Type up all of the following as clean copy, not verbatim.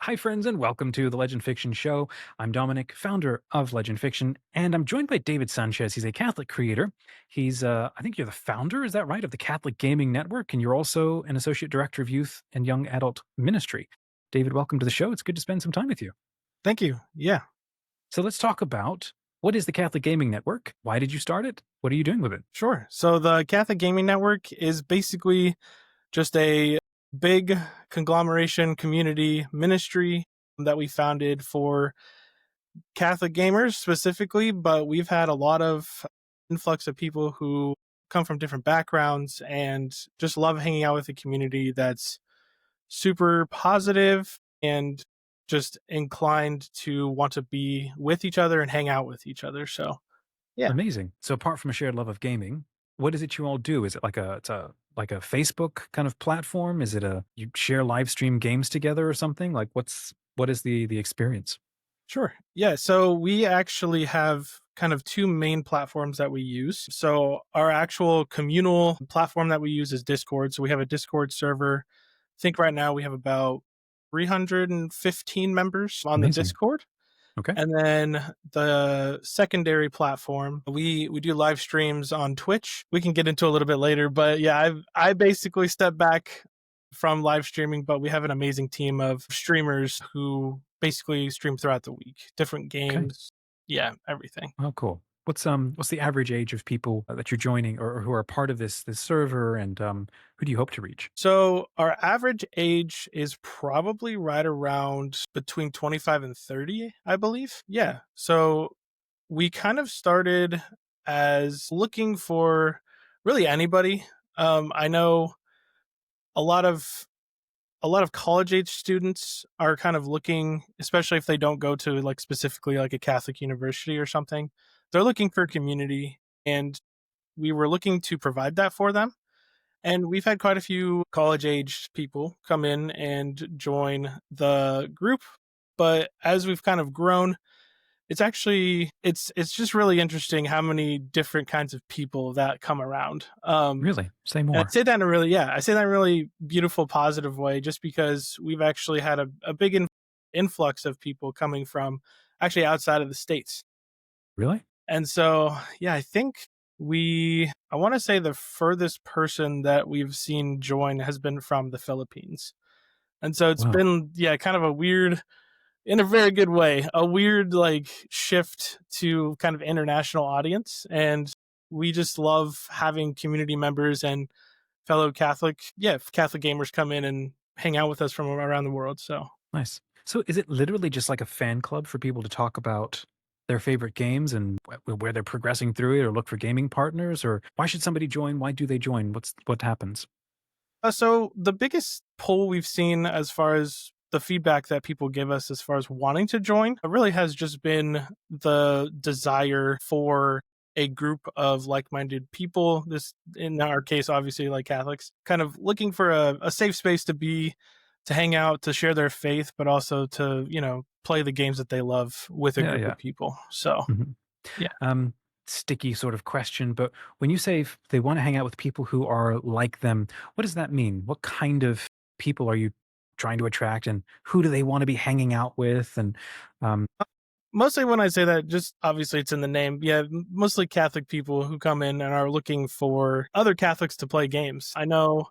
Hi, friends, and welcome to the Legend Fiction Show. I'm Dominic, founder of Legend Fiction, and I'm joined by David Sanchez. He's a Catholic creator. I think you're the founder, is that right, of the Catholic Gaming Network, and you're also an associate director of youth and young adult ministry. David, welcome to the show. It's good to spend some time with you. Thank you. Yeah, So let's talk about what is the Catholic Gaming Network? Why did you start it? What are you doing with it? sure. So the Catholic Gaming Network is basically just a big conglomeration community ministry that we founded for Catholic gamers specifically, but we've had a lot of influx of people who come from different backgrounds and just love hanging out with a community that's super positive and just inclined to want to be with each other and hang out with each other. So, yeah. Amazing. So apart from a shared love of gaming, what is it you all do? Is it like a Facebook kind of platform? Is it a you share live stream games together or something? Like what is the experience? Sure. Yeah. So we actually have kind of two main platforms that we use. So our actual communal platform that we use is Discord. So we have a Discord server. I think right now we have about 315 members on the Amazing. Discord. Okay. And then the secondary platform, we do live streams on Twitch. We can get into a little bit later, but yeah, I basically stepped back from live streaming, but we have an amazing team of streamers who basically stream throughout the week, different Okay. games, yeah, everything. Oh, cool. What's the average age of people that you're joining or who are part of this server, and who do you hope to reach? So our average age is probably right around between 25 and 30, I believe. Yeah. So we kind of started as looking for really anybody. I know a lot of college age students are kind of looking, especially if they don't go to like specifically like a Catholic university or something. They're looking for community, and we were looking to provide that for them. And we've had quite a few college age people come in and join the group. But as we've kind of grown, it's actually it's just really interesting how many different kinds of people that come around. Really? Say And I more. say that in a really, yeah, I say that in a really beautiful, positive way, just because we've actually had a big influx of people coming from actually outside of the States. Really? And so, yeah, I think I want to say the furthest person that we've seen join has been from the Philippines. And so it's Wow. been, yeah, kind of a weird, in a very good way, a weird like shift to kind of international audience. And we just love having community members and fellow Catholic, yeah, Catholic gamers come in and hang out with us from around the world. So, Nice. So is it literally just like a fan club for people to talk about their favorite games and where they're progressing through it, or look for gaming partners, or why should somebody join? Why do they join? What happens? so the biggest pull we've seen as far as the feedback that people give us as far as wanting to join really has just been the desire for a group of like-minded people, this in our case obviously like Catholics, kind of looking for a safe space to hang out, to share their faith, but also to, play the games that they love with a Yeah, group yeah. of people. So, Mhm. yeah. Um, Sticky sort of question, but when you say they want to hang out with people who are like them, what does that mean? What kind of people are you trying to attract, and who do they want to be hanging out with? And um, Mostly when I say that, just obviously it's in the name. Yeah, mostly Catholic people who come in and are looking for other Catholics to play games. I know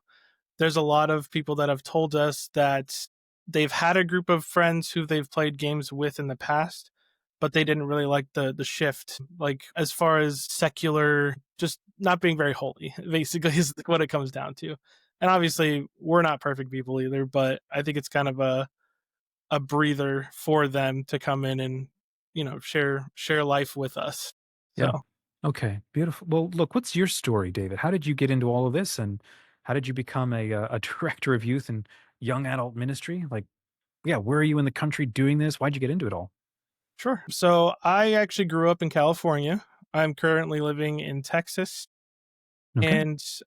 there's a lot of people that have told us that they've had a group of friends who they've played games with in the past, but they didn't really like the shift, like as far as secular, just not being very holy, basically is what it comes down to. And obviously, we're not perfect people either, but I think it's kind of a breather for them to come in and share life with us. yeah, So okay, beautiful. Well, look, what's your story, David? How did you get into all of this, and how did you become a director of youth and young adult ministry? Like, yeah, where are you in the country doing this? Why'd you get into it all? sure. So I actually grew up in California. I'm currently living in Texas, Okay, and it's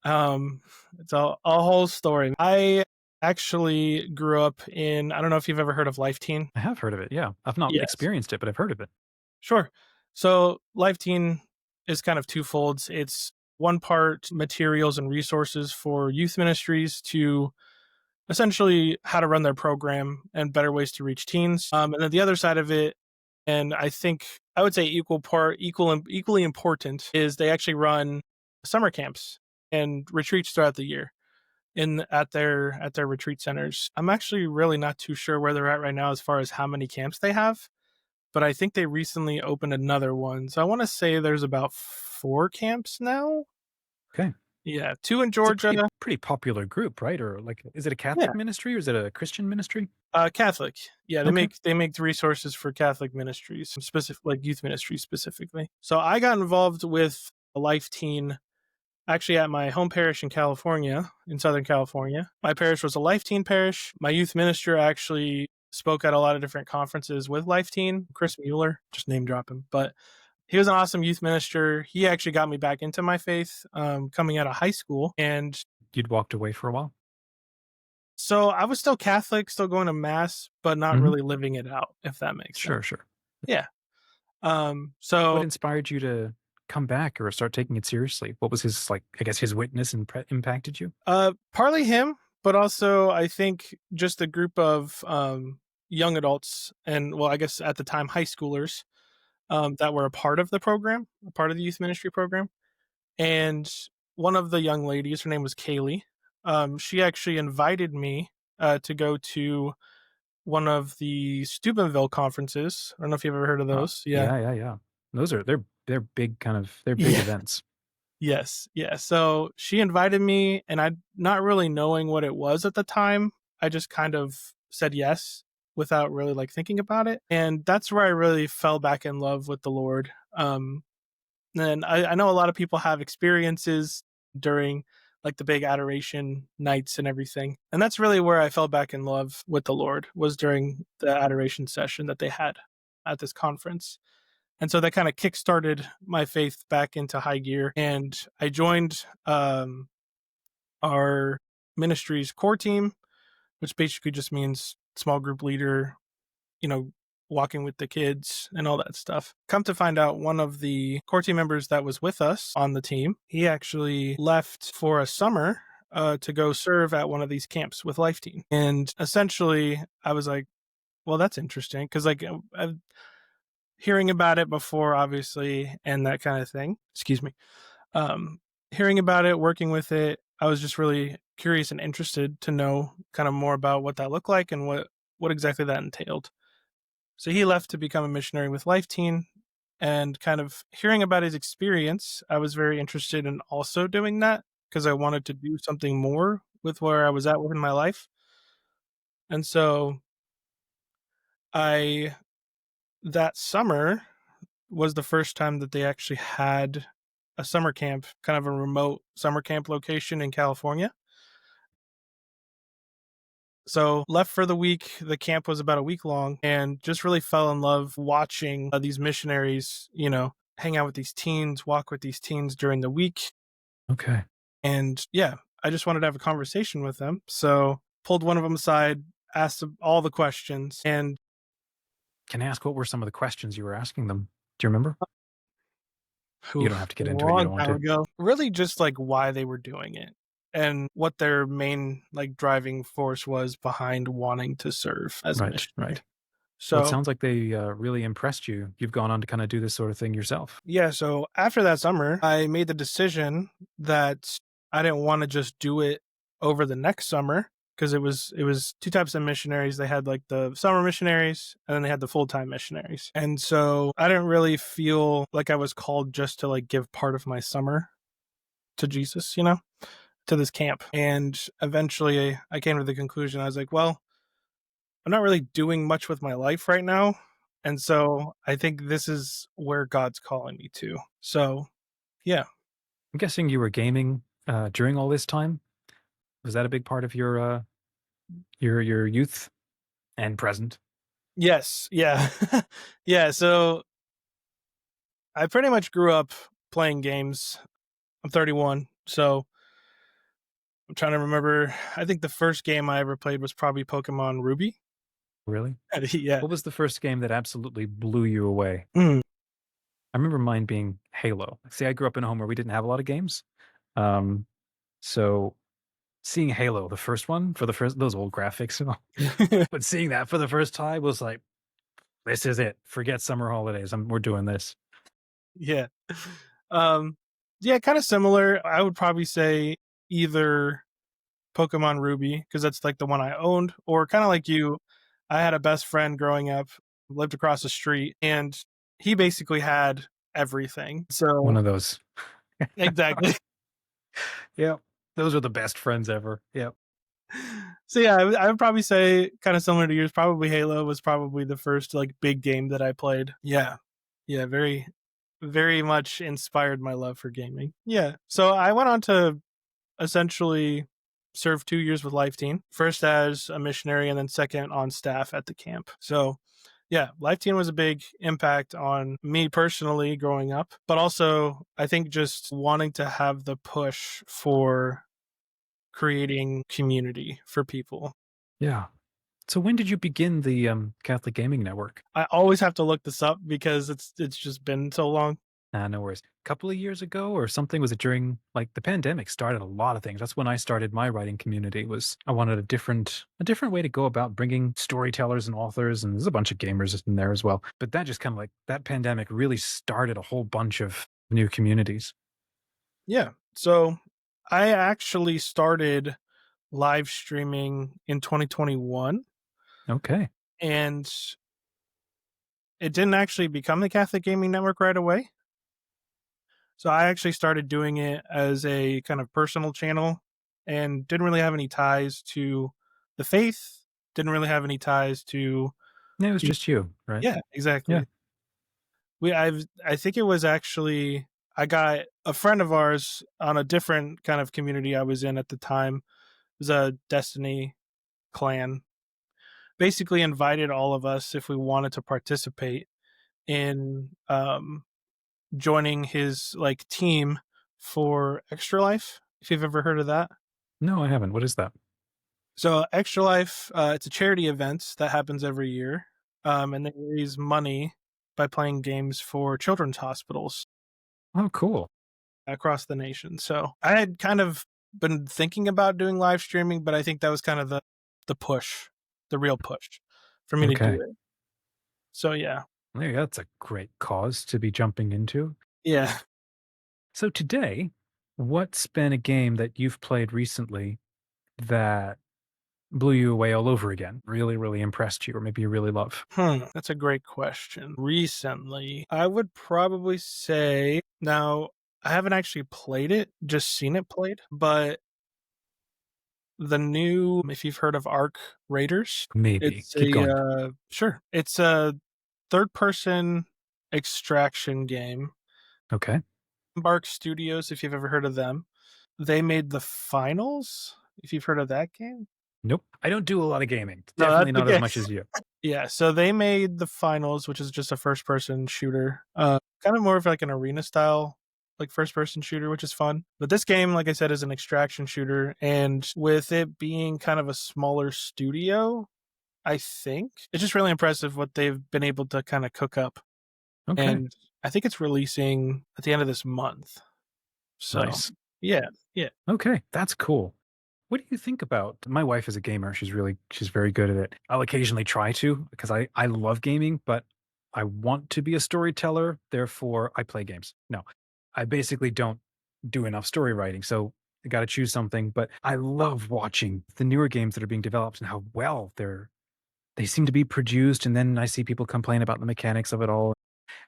a whole story. I actually grew up in, I don't know if you've ever heard of Life Teen. I have heard of it. Yeah, I've not Yes. experienced it, but I've heard of it. Sure. So Life Teen is kind of twofold. It's one part materials and resources for youth ministries to essentially how to run their program and better ways to reach teens. And then the other side of it, and I think I would say equally important, is they actually run summer camps and retreats throughout the year in at their retreat centers. I'm actually really not too sure where they're at right now as far as how many camps they have, but I think they recently opened another one. So I want to say there's about 4 camps now. Okay. Yeah, 2 in It's a Georgia. pretty popular group, right? Or like, is it a Yeah, Catholic ministry or is it a Christian ministry? Catholic. Yeah, Okay. they make the resources for Catholic ministries, specific like youth ministries specifically. So I got involved with a Life Teen actually at my home parish in California, in Southern California. My parish was a Life Teen parish. My youth minister actually spoke at a lot of different conferences with Life Teen, Chris Mueller, just name drop him. But he was an awesome youth minister. He actually got me back into my faith coming out of high school. And You'd walked away for a while? so I was still Catholic, still going to mass, but not Hmm. really living it out, if that makes sense. Sure, sure. Yeah. What So inspired you to come back or start taking it seriously? What was his, like, I guess his witness impacted you? partly him, but also I think just a group of young adults and, well, I guess at the time high schoolers that were a part of the program, a part of the youth ministry program. And one of the young ladies, her name was Kaylee. She actually invited me to go to one of the Steubenville conferences. I don't know if you've ever heard of Oh, those. Yeah. yeah, yeah, yeah. Those are they're big they're big Yeah. events. Yes. Yeah. So she invited me, and I, not really knowing what it was at the time, I just kind of said yes without really like thinking about it. And that's where I really fell back in love with the Lord. And I know a lot of people have experiences during like the big adoration nights and everything. And that's really where I fell back in love with the Lord, was during the adoration session that they had at this conference. And so that kind of kickstarted my faith back into high gear. And I joined our ministry's core team, which basically just means small group leader, you know, walking with the kids and all that stuff. Come to find out, one of the core team members that was with us on the team, he actually left for a summer to go serve at one of these camps with Life Team. And essentially, I was like, well, that's interesting because like I've hearing about it before, obviously, and that kind of thing. Excuse me. Um, Hearing about it, working with it, I was just really curious and interested to know kind of more about what that looked like and what exactly that entailed. So he left to become a missionary with Life Teen, and kind of hearing about his experience, I was very interested in also doing that because I wanted to do something more with where I was at within my life. And so I that summer was the first time that they actually had a summer camp, kind of a remote summer camp location in California. So left for the week. The camp was about a week long, and just really fell in love watching these missionaries, hang out with these teens, walk with these teens during the week. Okay. And yeah, I just wanted to have a conversation with them. So pulled one of them aside, asked them all the questions, and Can I ask what were some of the questions you were asking them? Do you remember? You don't oof, have to a get into it. You long don't want time to. ago, really just like why they were doing it and what their main like driving force was behind wanting to serve as a Right, missionary. right. Well, it So sounds like they really impressed you. You've gone on to kind of do this sort of thing yourself. yeah, so after that summer, I made the decision that I didn't want to just do it over the next summer because it was two types of missionaries. They had like the summer missionaries and then they had the full-time missionaries. And so I didn't really feel like I was called just to like give part of my summer to Jesus, to this camp. And eventually I came to the conclusion, I was like, well, I'm not really doing much with my life right now. And so I think this is where God's calling me to. So, yeah. I'm guessing you were gaming during all this time. Was that a big part of your youth and present? Yes. Yeah. Yeah. So I pretty much grew up playing games. I'm 31. So I'm trying to remember. I think the first game I ever played was probably Pokemon Ruby. Really? Yeah. What was the first game that absolutely blew you away? Mm. I remember mine being Halo. See, I grew up in a home where we didn't have a lot of games. Um, so seeing Halo, the first one, for the first those old graphics, but seeing that for the first time was like, "This is it. Forget summer holidays. We're doing this." Yeah. Um, yeah, kinda similar. I would probably say either Pokemon Ruby, because that's, like, the one I owned, or kinda like you, I had a best friend growing up, lived across the street, and he basically had everything. One So of those. exactly. Yep. Those are the best friends ever. Yep. So, yeah, I would probably say kinda similar to yours, probably Halo was probably the first, like, big game that I played. Yeah. Yeah, very much inspired my love for gaming. Yeah. So, I went on to essentially served 2 years with Life Teen, first as a missionary and then second on staff at the camp. So, yeah, Life Teen was a big impact on me personally growing up, but also I think just wanting to have the push for creating community for people. Yeah. So when did you begin the, Catholic Gaming Network? I always have to look this up because it's just been so long. No worries. Couple of years ago or something? Was it during like, the pandemic started a lot of things. That's when I started my writing community, was I wanted a different way to go about bringing storytellers and authors, and there's a bunch of gamers in there as well. But that just kinda like that pandemic really started a whole bunch of new communities. Yeah. So, I actually started live streaming in 2021, Okay. and it didn't actually become the Catholic Gaming Network right away. So I actually started doing it as a kind of personal channel and didn't really have any ties to the faith, didn't really have any ties to Yeah, it was the just you, right? yeah, Yeah. exactly. I think it was actually I got a friend of ours on a different kind of community I was in at the time. It was a Destiny clan. Basically invited all of us if we wanted to participate in joining his like team for Extra Life, if you've ever heard of that. No, I haven't. What is that? So Extra Life, it's a charity event that happens every year, and they raise money by playing games for children's hospitals Oh, cool. across the nation. So I had kind of been thinking about doing live streaming, but I think that was kind of the push, the real push for me to do Okay. it. So yeah, There you go. That's a great cause to be jumping into. yeah. So today, what's been a game that you've played recently that blew you away all over again? Really, really impressed you, or maybe you really love? That's a great question. Recently, I would probably say now I haven't actually played it, just seen it played, but the new if you've heard of Arc Raiders, Maybe. it's Keep going. sure. It's a third person extraction game. Okay. Embark Studios, if you've ever heard of them. They made the finals, if you've heard of that game. Nope. I don't do a lot of gaming. No, that's Definitely not as okay. much as you. Yeah, so they made the finals, which is just a first person shooter. Kind of more of like an arena style, like first person shooter, which is fun. But this game, like I said, is an extraction shooter. And with it being kind of a smaller studio, I think it's just really impressive what they've been able to kind of cook up. Okay. And I think it's releasing at the end of this month. So Nice. yeah, yeah. Okay. That's cool. What do you think about my wife is a gamer. She's very good at it. I'll occasionally try to because I love gaming, but I want to be a storyteller, therefore I play games. No. I basically don't do enough story writing. So I got to choose something, but I love watching the newer games that are being developed and how well they seem to be produced, and then I see people complain about the mechanics of it all.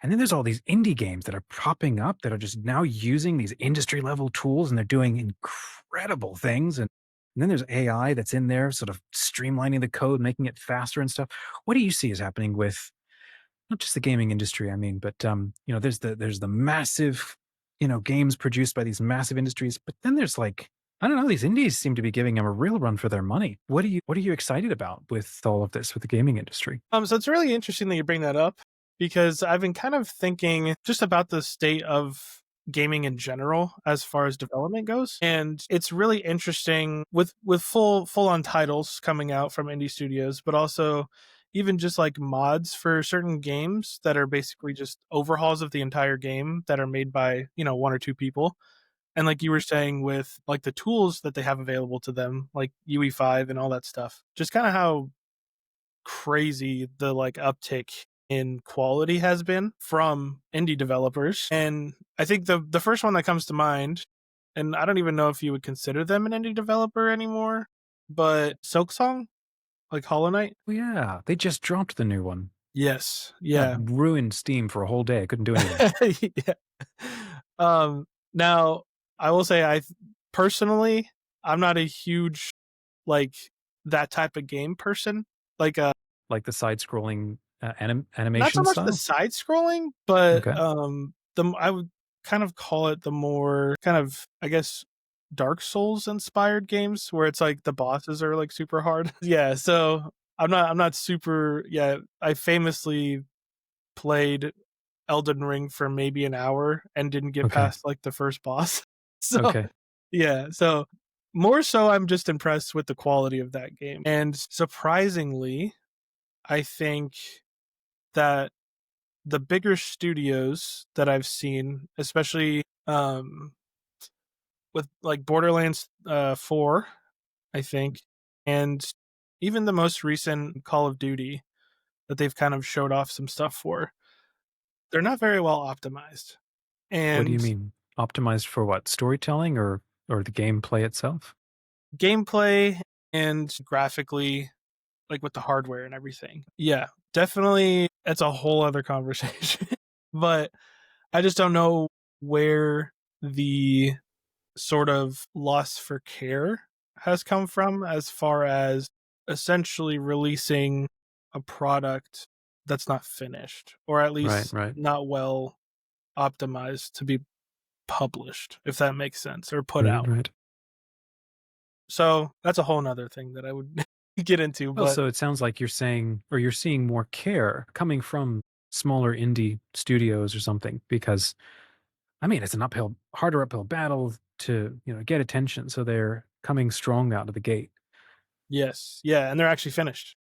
And then there's all these indie games that are popping up that are just now using these industry level tools, and they're doing incredible things. And then there's AI that's in there, sort of streamlining the code, making it faster and stuff. What do you see is happening with not just the gaming industry, I mean, but there's the massive, games produced by these massive industries, but then there's like, I don't know, these indies seem to be giving them a real run for their money. What are you excited about with all of this with the gaming industry? So it's really interesting that you bring that up because I've been kind of thinking just about the state of gaming in general as far as development goes. And it's really interesting with full on titles coming out from indie studios, but also even just like mods for certain games that are basically just overhauls of the entire game that are made by, one or two people. And like you were saying with like the tools that they have available to them, like UE5 and all that stuff, just kind of how crazy the like uptick in quality has been from indie developers. And I think the first one that comes to mind, and I don't even know if you would consider them an indie developer anymore, but Silksong, like Hollow Knight. Oh, yeah, they just dropped the new one. Yes. Yeah, Yeah. ruined Steam for a whole day. I couldn't do anything. Yeah. Now I will say personally, I'm not a huge like that type of game person. Like Like the side-scrolling not so animation much the style. side scrolling, but Okay, the I would kind of call it the more kind of, I guess, Dark Souls inspired games where it's like the bosses are like super hard. Yeah, so I'm not super, yeah, I famously played Elden Ring for maybe an hour and didn't get okay, past like the first boss. So, okay. yeah, so more so I'm just impressed with the quality of that game. And surprisingly, I think that the bigger studios that I've seen, especially with like Borderlands 4, I think, and even the most recent Call of Duty that they've kind of showed off some stuff for, they're not very well optimized. What do you And mean? Optimized for what? Storytelling or the gameplay itself? gameplay and graphically, like with the hardware and everything. Yeah, definitely. It's a whole other conversation. But I just don't know where the sort of loss for care has come from as far as essentially releasing a product that's not finished or at Right, least right, not well optimized to be published, if that makes sense, or put right, out. right. So that's a whole nother thing that I would get into. Well, But so it sounds like you're saying, or you're seeing more care coming from smaller indie studios or something, because I mean, it's an harder uphill battle to, get attention. So they're coming strong out of the gate yes, yeah, and they're actually finished.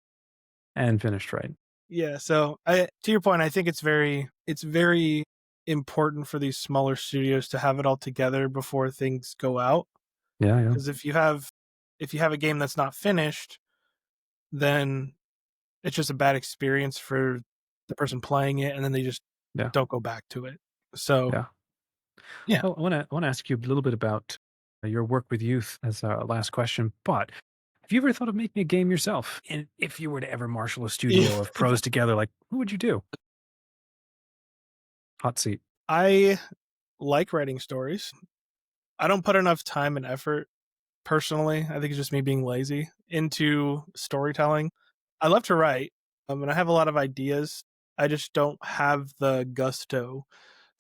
and finished right. Yeah, so I to your point, I think it's very important for these smaller studios to have it all together before things go out. Yeah, yeah, Because if you have a game that's not finished, then it's just a bad experience for the person playing it, and then they just yeah, don't go back to it. So yeah. yeah. Well, I want to ask you a little bit about your work with youth as a last question. But have you ever thought of making a game yourself? And if you were to ever marshal a studio of pros together, like who would you do? Hot seat. I like writing stories. I don't put enough time and effort personally. I think it's just me being lazy into storytelling. I love to write, and I have a lot of ideas. I just don't have the gusto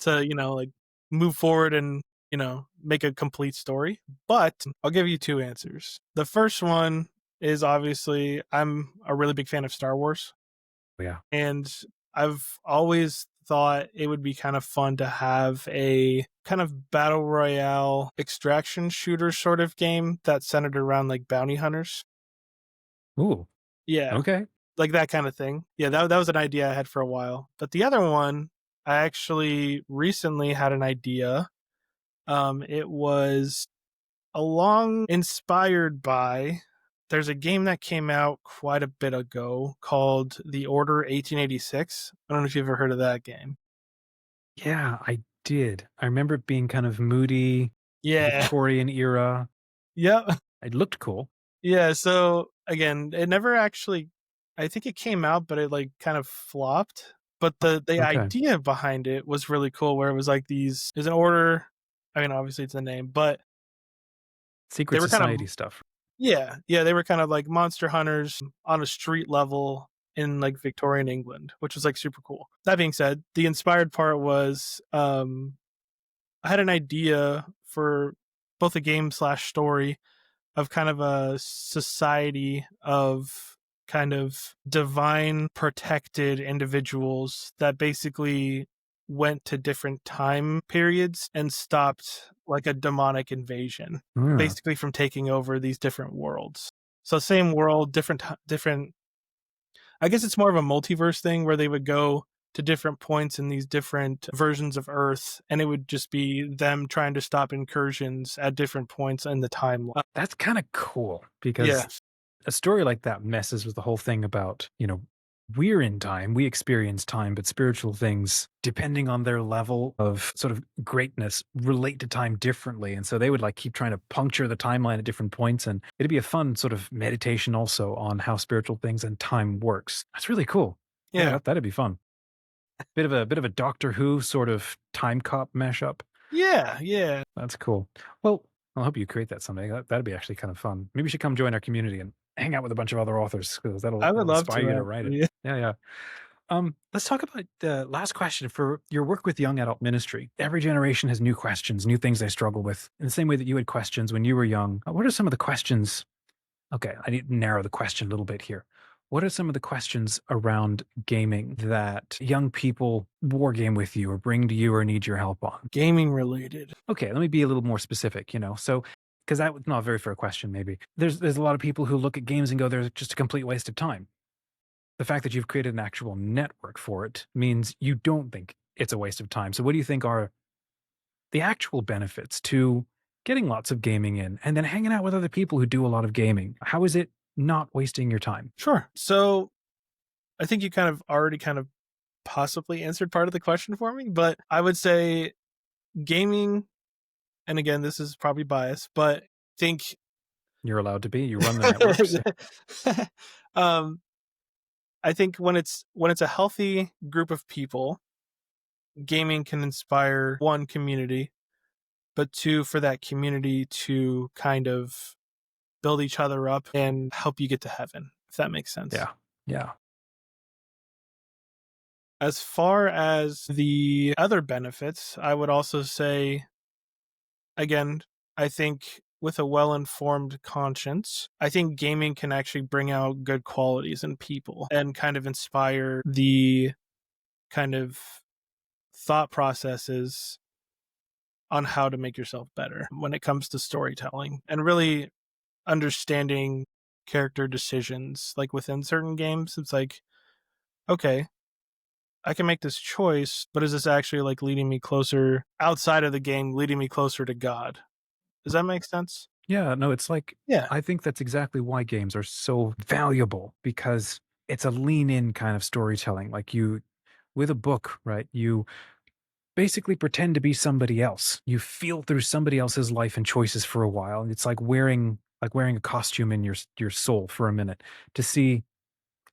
to, like move forward and, make a complete story. But I'll give you two answers. The first one is obviously I'm a really big fan of Star Wars, Yeah. and I've always thought it would be kind of fun to have a kind of battle royale extraction shooter sort of game that's centered around like bounty hunters. Ooh. Yeah, Okay. like that kind of thing. Yeah, that was an idea I had for a while. But the other one, I actually recently had an idea. It was along inspired by there's a game that came out quite a bit ago called The Order 1886. I don't know if you've ever heard of that game. Yeah, I did. I remember it being kind of moody, Yeah. Victorian era. Yep. It looked cool. Yeah, so again, it never actually, I think it came out, but it like kind of flopped. But the Okay. idea behind it was really cool where it was like there's an order. I mean, obviously it's a name, but they Secret were kind of, society stuff. yeah, yeah, they were kind of like monster hunters on a street level in like Victorian England, which was like super cool. That being said, the inspired part was I had an idea for both a game slash story of kind of a society of kind of divine protected individuals that basically went to different time periods and stopped like a demonic invasion Yeah. basically from taking over these different worlds. So same world, different I guess it's more of a multiverse thing where they would go to different points in these different versions of Earth, and it would just be them trying to stop incursions at different points in the timeline. That's kind of cool Yeah, because a story like that messes with the whole thing about, we're in time, we experience time, but spiritual things, depending on their level of sort of greatness, relate to time differently. And so they would like keep trying to puncture the timeline at different points. And it'd be a fun sort of meditation also on how spiritual things and time works. That's really cool. Yeah, yeah, that'd be fun. Bit of a Doctor Who sort of time cop mashup. yeah, yeah. That's cool. Well, I hope you create that someday. That'd be actually kind of fun. Maybe you should come join our community and hang out with a bunch of other authors because that'll I would that'll love inspire to you to write it. actually. Yeah, yeah. Let's talk about the last question for your work with young adult ministry. Every generation has new questions, new things they struggle with. In the same way that you had questions when you were young, what are some of the questions? Okay, I need to narrow the question a little bit here. What are some of the questions around gaming that young people war game with you or bring to you or need your help on? Gaming related. Okay, let me be a little more specific, So, because that was not a very fair question, maybe. There's a lot of people who look at games and go, "They're just a complete waste of time." The fact that you've created an actual network for it means you don't think it's a waste of time. So, what do you think are the actual benefits to getting lots of gaming in and then hanging out with other people who do a lot of gaming? How is it not wasting your time? Sure. So I think you kind of already kind of possibly answered part of the question for me, but I would say gaming, and again, this is probably biased, but think You're allowed to be. You run the network. So, um I think when it's a healthy group of people, gaming can inspire one community, but two for that community to kind of build each other up and help you get to heaven, if that makes sense. yeah, yeah, As far as the other benefits, I would also say, again, I think with a well informed conscience, I think gaming can actually bring out good qualities in people and kind of inspire the kind of thought processes on how to make yourself better when it comes to storytelling and really understanding character decisions like within certain games. It's like, okay, I can make this choice, but is this actually like leading me closer outside of the game, leading me closer to God? Does that make sense? yeah. No, it's like, Yeah. I think that's exactly why games are so valuable because it's a lean in kind of storytelling. Like with a book, right? You basically pretend to be somebody else. You feel through somebody else's life and choices for a while. And it's like wearing a costume in your soul for a minute to see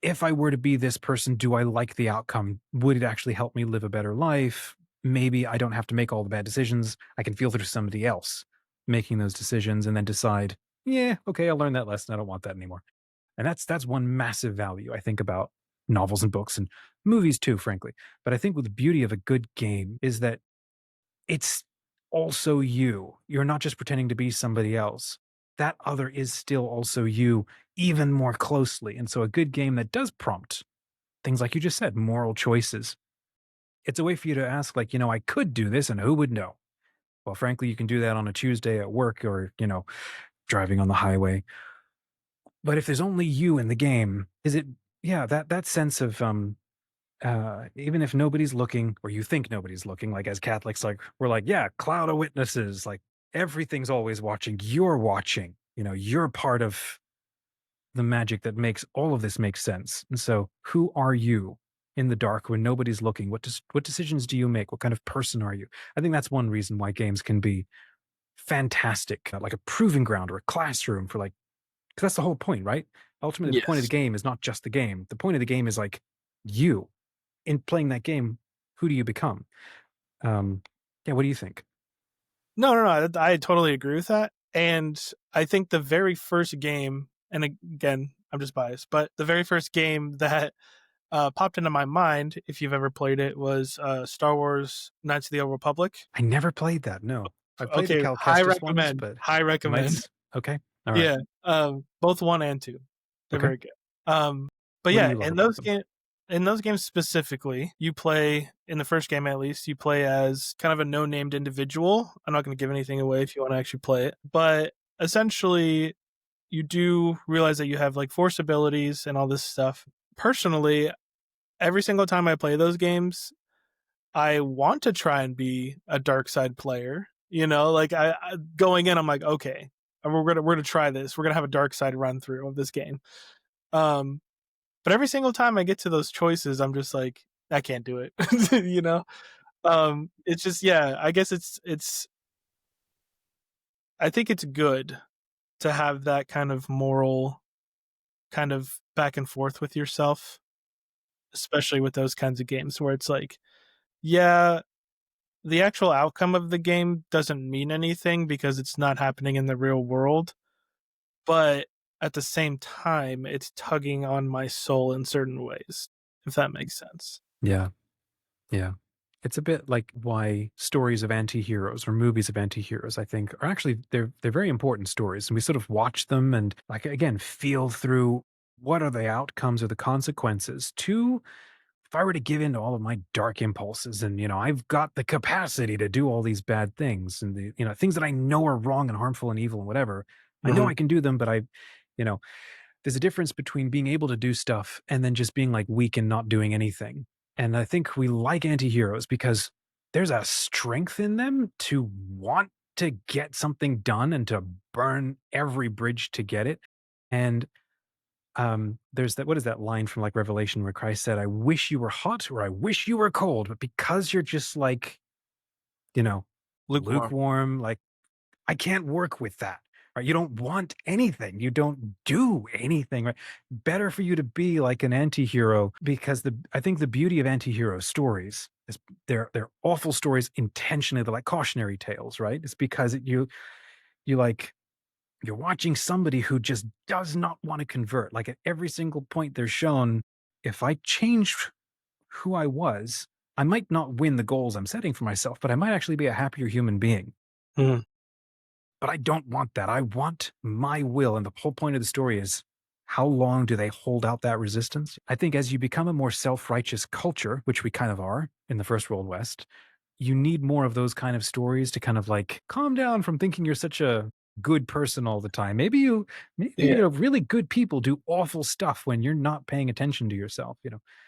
if I were to be this person, do I like the outcome? Would it actually help me live a better life? Maybe I don't have to make all the bad decisions. I can feel through somebody else making those decisions and then decide, yeah, okay, I learned that lesson. I don't want that anymore. And that's one massive value I think about novels and books and movies too, frankly. But I think with the beauty of a good game is that it's also you. You're not just pretending to be somebody else. That other is still also you, even more closely. And so a good game that does prompt things like you just said, moral choices. It's a way for you to ask, like, I could do this and who would know? Well, frankly, you can do that on a Tuesday at work or, driving on the highway. But if there's only you in the game, is it yeah, that sense of even if nobody's looking or you think nobody's looking, like as Catholics, like we're like, yeah, cloud of witnesses, like everything's always watching. You're watching, you're part of the magic that makes all of this make sense. And so who are you in the dark when nobody's looking? What decisions do you make? What kind of person are you? I think that's one reason why games can be fantastic, like a proving ground or a classroom for like, because that's the whole point, right? Ultimately, the point of the Yes. game is not just the game. The point of the game is like you in playing that game, who do you become? Um, yeah, what do you think? No, no, no. I totally agree with that. And I think the very first game, and again, I'm just biased, but the very first game that popped into my mind, if you've ever played it, was Star Wars Knights of the Old Republic. I never played that. No, I've played the Okay, Cal high Kestis ones, recommend. but High recommend. Knights. Okay, all right. Yeah, both 1 and 2. They're Okay, very good. But what do yeah, you love about them? in those games specifically, you play in the first game at least, you play as kind of a no-named individual. I'm not gonna give anything away if you wanna actually play it, but essentially, you do realize that you have, like, force abilities and all this stuff. Personally, every single time I play those games, I want to try and be a dark side player. You know, like I going in, I'm like, okay, we're gonna try this. We're gonna have a dark side run through of this game. Um, but every single time I get to those choices, I'm just like, I can't do it. You know, it's just yeah. I guess it's. I think it's good to have that kind of moral kind of back and forth with yourself, especially with those kinds of games where it's like, yeah, the actual outcome of the game doesn't mean anything because it's not happening in the real world, but at the same time, it's tugging on my soul in certain ways, if that makes sense. Yeah. Yeah. It's a bit like why stories of anti-heroes or movies of anti-heroes, I think, are actually they're very important stories. And we sort of watch them and like again, feel through what are the outcomes or the consequences to if I were to give in to all of my dark impulses and I've got the capacity to do all these bad things and the things that I know are wrong and harmful and evil and whatever. I know Mhm. I can do them, but you know, there's a difference between being able to do stuff and then just being like weak and not doing anything. And I think we like anti-heroes because there's a strength in them to want to get something done and to burn every bridge to get it. And there's that what is that line from like Revelation where Christ said, I wish you were hot or I wish you were cold, but because you're just like, you know, Lukewarm. lukewarm, like I can't work with that. Right? You don't want anything. You don't do anything. Right? Better for you to be like an anti-hero because I think the beauty of anti-hero stories is they're awful stories intentionally. They're like cautionary tales, right? It's because you like you're watching somebody who just does not want to convert. Like at every single point they're shown, if I changed who I was, I might not win the goals I'm setting for myself, but I might actually be a happier human being. Mhm. But I don't want that. I want my will. And the whole point of the story is how long do they hold out that resistance? I think as you become a more self righteous culture, which we kind of are in the first world West, you need more of those kind of stories to kind of like calm down from thinking you're such a good person all the time. Maybe Yeah. really good people do awful stuff when you're not paying attention to yourself.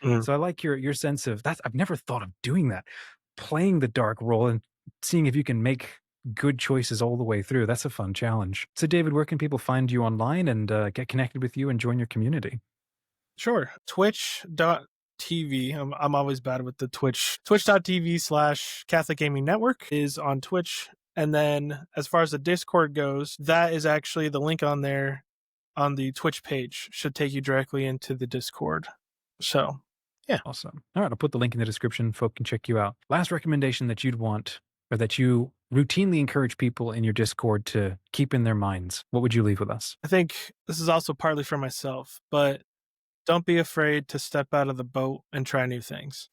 Mhm. So I like your sense of that. I've never thought of doing that. Playing the dark role and seeing if you can make good choices all the way through. That's a fun challenge. So David, where can people find you online and get connected with you and join your community? Sure. Twitch.tv. I'm always bad with the Twitch. Twitch.tv/ Catholic Gaming Network is on Twitch. And then as far as the Discord goes, that is actually the link on there on the Twitch page should take you directly into the Discord. So, yeah. Awesome. All right, I'll put the link in the description. Folk can check you out. Last recommendation that you'd want or that you routinely encourage people in your Discord to keep in their minds. What would you leave with us? I think this is also partly for myself, but don't be afraid to step out of the boat and try new things.